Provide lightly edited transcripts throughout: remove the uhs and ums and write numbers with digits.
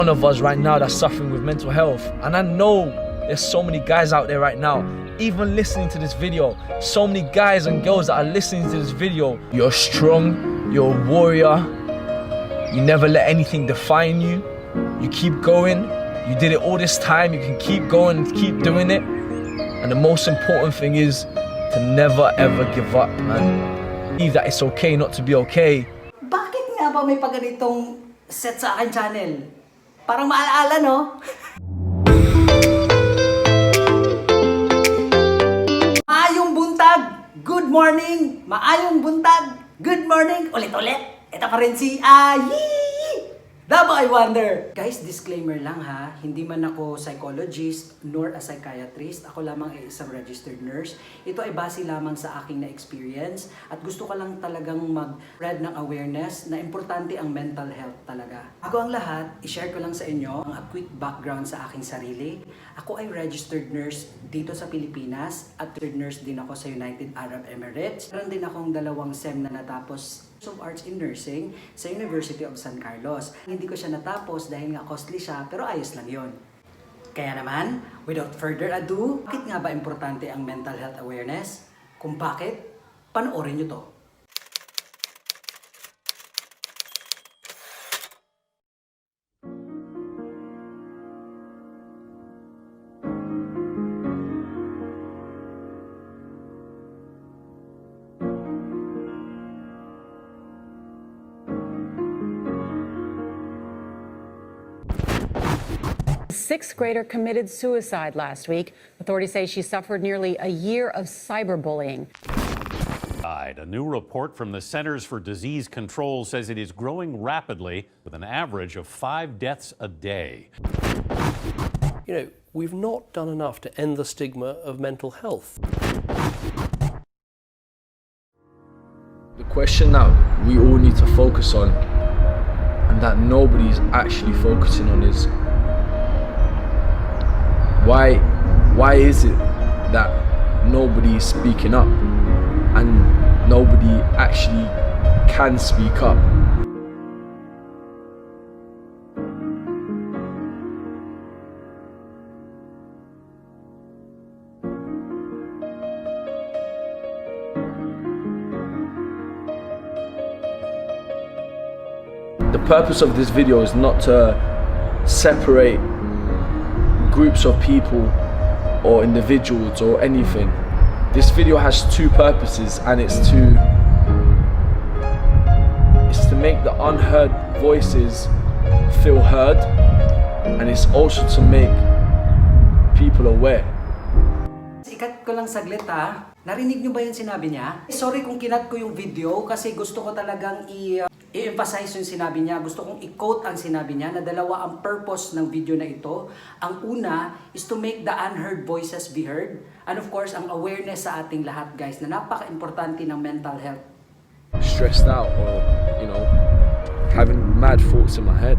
One of us right now that's suffering with mental health, and I know there's so many guys out there right now, even listening to this video, so many guys and girls that are listening to this video. You're strong, you're a warrior, you never let anything define you, you keep going, you did it all this time, you can keep going and keep doing it. And the most important thing is to never ever give up, man. Believe that it's okay not to be okay. Bakit nga ba may pagganitong set sa akin channel? Parang maalaala, no? Maayong buntag! Good morning! Maayong buntag! Good morning! Ulit-ulit! Ito pa rin si The Boy Wonder! Guys, disclaimer lang ha, hindi man ako psychologist nor a psychiatrist. Ako lamang ay isang registered nurse. Ito ay base lamang sa aking na-experience at gusto ko lang talagang mag-spread ng awareness na importante ang mental health talaga. Bago ang lahat, i-share ko lang sa inyo ang quick background sa aking sarili. Ako ay registered nurse dito sa Pilipinas at registered nurse din ako sa United Arab Emirates. Meron din akong 2 SEM na natapos of Arts in Nursing sa University of San Carlos. Hindi ko siya natapos dahil nga costly siya, pero ayos lang yon. Kaya naman, without further ado, bakit nga ba importante ang mental health awareness? Kung bakit, panoorin nyo to. Sixth grader committed suicide last week. Authorities say she suffered nearly a year of cyberbullying. A new report from the Centers for Disease Control says it is growing rapidly with an average of 5 deaths a day. You know, we've not done enough to end the stigma of mental health. The question that we all need to focus on, and that nobody's actually focusing on, is why is it that nobody is speaking up and nobody actually can speak up? The purpose of this video is not to separate groups of people or individuals or anything. This video has 2 purposes, and it's to make the unheard voices feel heard, and it's also to make people aware. Ikat ko lang saglit ha. Narinig nyo ba yung sinabi niya? Sorry kung kinat ko yung video kasi gusto ko talagang i-emphasize yung sinabi niya. Gusto kong i-quote ang sinabi niya na dalawa ang purpose ng video na ito. Ang una is to make the unheard voices be heard. And of course, ang awareness sa ating lahat guys na napaka-importante ng mental health. Stressed out or, you know, having mad thoughts in my head.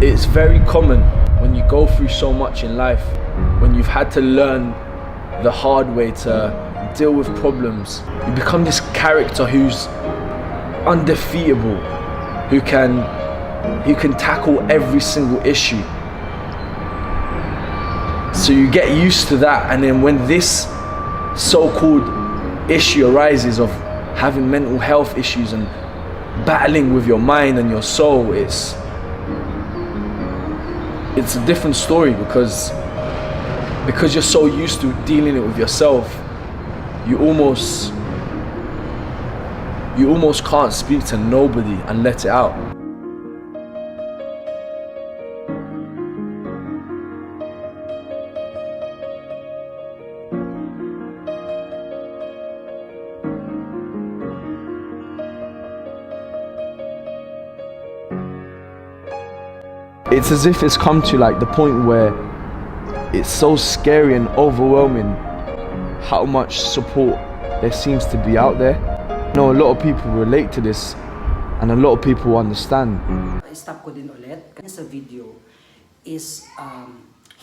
It's very common when you go through so much in life, when you've had to learn the hard way to deal with problems. You become this character who's undefeatable, who can tackle every single issue. So you get used to that, and then when this so-called issue arises of having mental health issues and battling with your mind and your soul, it's a different story because you're so used to dealing it with yourself, you almost can't speak to nobody and let it out. It's as if it's come to like the point where it's so scary and overwhelming how much support there seems to be out there. I know a lot of people relate to this and a lot of people understand. Stop ko din ulit. Kanya sa video is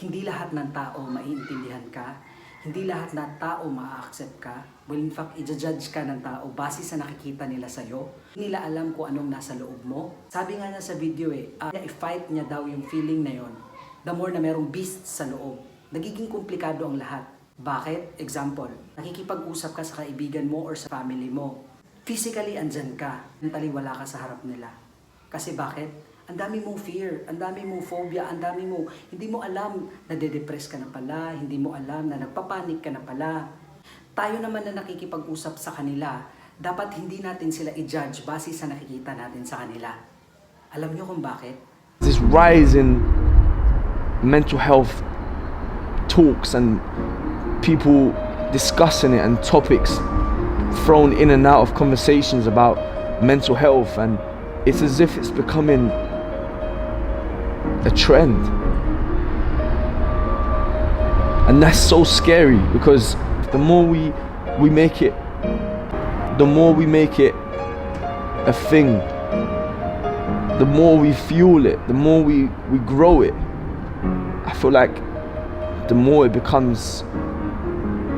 hindi lahat ng tao maiintindihan ka. Hindi lahat ng tao maa-accept ka. Well, in fact, i-judge ka ng tao base sa nakikita nila sa'yo. Hindi nila alam kung anong nasa loob mo. Sabi nga niya sa video i-fight niya daw yung feeling na yon. The more na merong beast sa loob, nagiging komplikado ang lahat. Bakit? Example, nakikipag-usap ka sa kaibigan mo or sa family mo. Physically, andyan ka. Mentally, wala ka sa harap nila. Kasi bakit? Ang dami mong fear, ang dami mong phobia, ang dami mo, hindi mo alam na de-depress ka na pala, hindi mo alam na nagpapanik ka na pala. Tayo naman na nakikipag-usap sa kanila, dapat hindi natin sila i-judge base sa nakikita natin sa kanila. Alam niyo kung bakit? This rise in mental health talks and people discussing it and topics thrown in and out of conversations about mental health, and it's as if it's becoming a trend. And that's so scary, because the more we make it a thing, the more we fuel it, the more we grow it, I feel like the more it becomes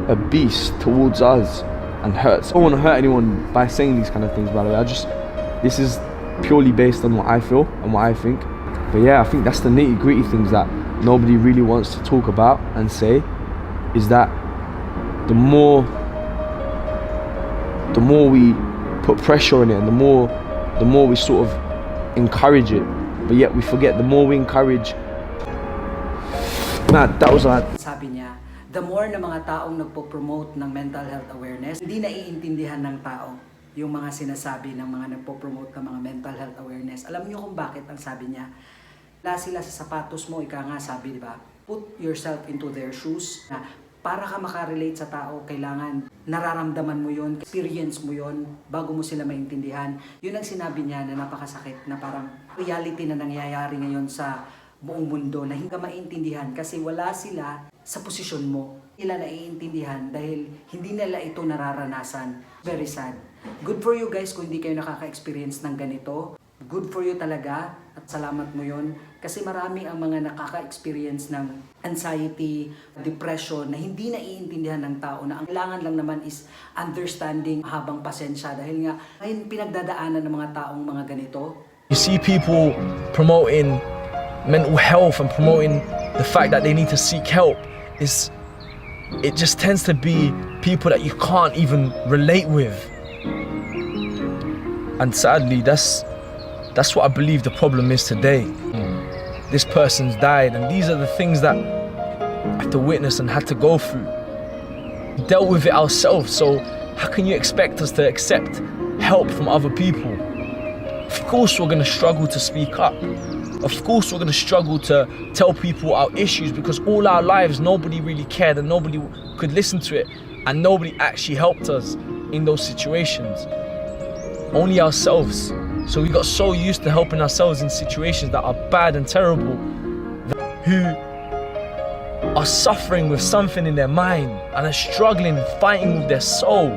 a beast towards us and hurts. I don't want to hurt anyone by saying these kind of things, by the way. This is purely based on what I feel and what I think. But yeah, I think that's the nitty-gritty things that nobody really wants to talk about and say, is that the more we put pressure on it, and the more we sort of encourage it, but yet we forget the more we encourage. Man, that was like... Sabi niya, the more na mga taong nagpo-promote ng mental health awareness, hindi naiintindihan ng tao yung mga sinasabi ng mga nagpo-promote ng mga mental health awareness. Alam niyo kung bakit ang sabi niya? Wala sila sa sapatos mo, ika nga sabi, di ba? Put yourself into their shoes. Na para ka makarelate sa tao, kailangan nararamdaman mo yon, experience mo yon, bago mo sila maintindihan. Yun ang sinabi niya na napakasakit, na parang reality na nangyayari ngayon sa buong mundo na hindi ka maintindihan kasi wala sila sa posisyon mo. Nila naiintindihan dahil hindi nila ito nararanasan. Very sad. Good for you guys kung hindi kayo nakaka-experience ng ganito. Good for you talaga at salamat mo yon. Kasi marami ang mga nakaka-experience ng anxiety, depression na hindi naiintindihan ng tao, na ang kailangan lang naman is understanding, habang pasensya. Dahil nga ngayon pinagdadaanan ng mga taong mga ganito. You see people promoting mental health and promoting the fact that they need to seek help. It just tends to be people that you can't even relate with. And sadly, that's what I believe the problem is today. This person's died, and these are the things that I have to witness and had to go through. We dealt with it ourselves, so how can you expect us to accept help from other people? Of course we're going to struggle to speak up. Of course we're going to struggle to tell people our issues, because all our lives nobody really cared and nobody could listen to it, and nobody actually helped us in those situations. Only ourselves. So we got so used to helping ourselves in situations that are bad and terrible, who are suffering with something in their mind and are struggling, fighting with their soul.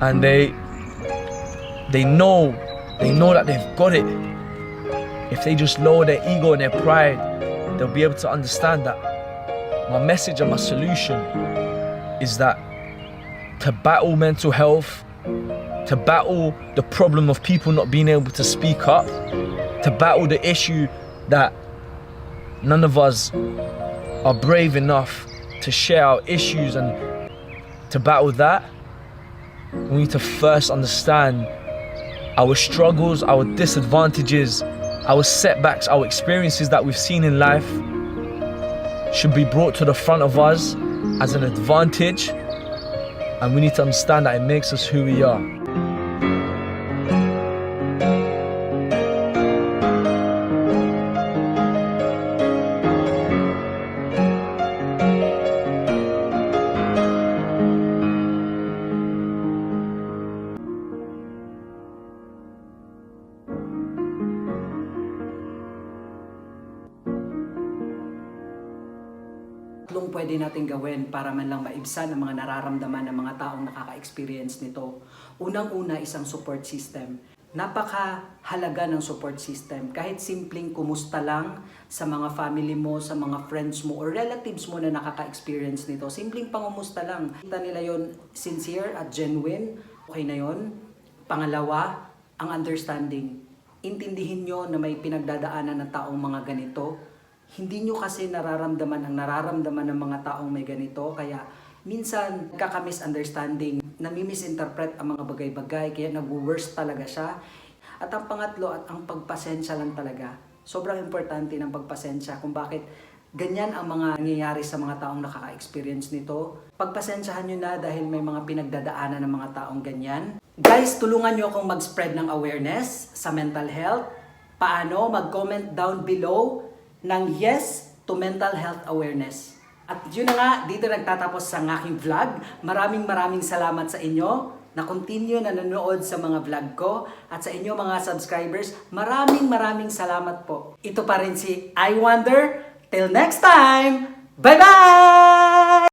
And they know that they've got it. If they just lower their ego and their pride, they'll be able to understand that my message and my solution is that to battle mental health, to battle the problem of people not being able to speak up, to battle the issue that none of us are brave enough to share our issues, and to battle that, we need to first understand our struggles, our disadvantages, our setbacks, our experiences that we've seen in life should be brought to the front of us as an advantage, and we need to understand that it makes us who we are. pwede natin gawin para man lang maibsan ang mga nararamdaman ng mga taong nakaka-experience nito? Unang-una, isang support system. Napakahalaga ng support system. Kahit simpleng kumusta lang sa mga family mo, sa mga friends mo, or relatives mo na nakaka-experience nito. Simpleng pangumusta lang. Kita nila yon sincere at genuine. Okay na yon. Pangalawa, ang understanding. Intindihin nyo na may pinagdadaanan ng taong mga ganito. Hindi nyo kasi nararamdaman ang nararamdaman ng mga taong may ganito. Kaya minsan, kaka-misunderstanding, nami-misinterpret ang mga bagay-bagay, kaya nag-worst talaga siya. At ang pangatlo, at ang pagpasensya lang talaga. Sobrang importante ng pagpasensya kung bakit ganyan ang mga nangyayari sa mga taong nakaka-experience nito. Pagpasensyahan nyo na dahil may mga pinagdadaanan ng mga taong ganyan. Guys, tulungan nyo akong mag-spread ng awareness sa mental health. Paano? Mag-comment down below ng yes to mental health awareness. At yun na nga, dito nagtatapos sa aking vlog. Maraming salamat sa inyo na continue na nanonood sa mga vlog ko. At sa inyo mga subscribers, maraming salamat po. Ito pa rin si I Wonder. Till next time, bye-bye!